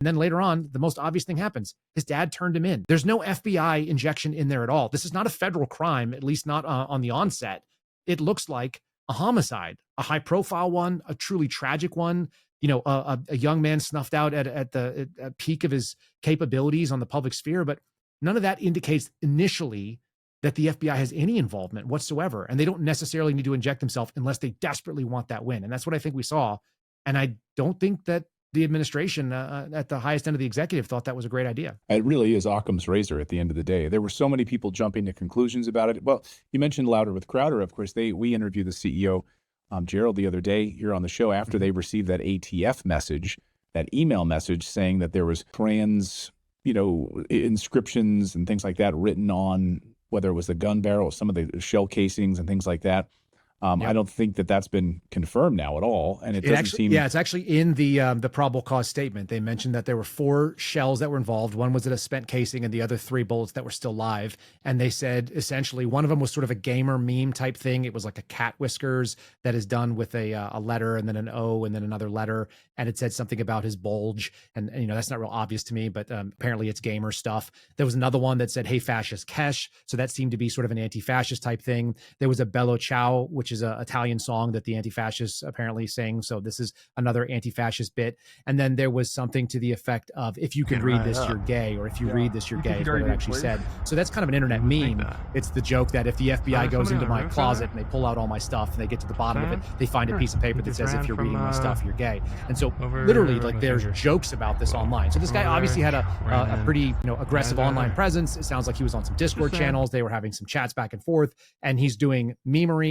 And then later on, the most obvious thing happens. His dad turned him in. There's no FBI injection in there at all. This is not a federal crime, at least not on the onset. It looks like a homicide, a high profile one, a truly tragic one. A young man snuffed out at the peak of his capabilities on the public sphere. But none of that indicates initially that the FBI has any involvement whatsoever. And they don't necessarily need to inject themselves unless they desperately want that win. And that's what I think we saw. And I don't think that the administration at the highest end of the executive thought that was a great idea. It really is Occam's razor at the end of the day. There were so many people jumping to conclusions about it. Well, you mentioned Louder with Crowder. Of course, we interviewed the CEO, Gerald, the other day here on the show after they received that ATF message, that email message saying that there was trans, inscriptions and things like that written on whether it was the gun barrel or some of the shell casings and things like that. Yep. I don't think that that's been confirmed now at all, and it doesn't seem. Yeah, it's actually in the probable cause statement. They mentioned that there were 4 shells that were involved. One was at a spent casing, and the other 3 bullets that were still live. And they said essentially one of them was sort of a gamer meme type thing. It was like a cat whiskers that is done with a letter and then an O and then another letter, and it said something about his bulge. And that's not real obvious to me, but apparently it's gamer stuff. There was another one that said "Hey fascist Kesh," so that seemed to be sort of an anti-fascist type thing. There was a Bello Ciao, which is an Italian song that the anti-fascists apparently sing. So this is another anti-fascist bit. And then there was something to the effect of, if you could read this, you're gay, or if you read this, you're gay, is what it actually said. So that's kind of an internet meme. It's the joke that if the FBI goes into my closet and they pull out all my stuff and they get to the bottom of it, they find a piece of paper that says, if you're reading my stuff, you're gay. And so literally, like, there's jokes about this online. So this guy obviously had a pretty aggressive online presence. It sounds like he was on some Discord channels. They were having some chats back and forth, and he's doing memery.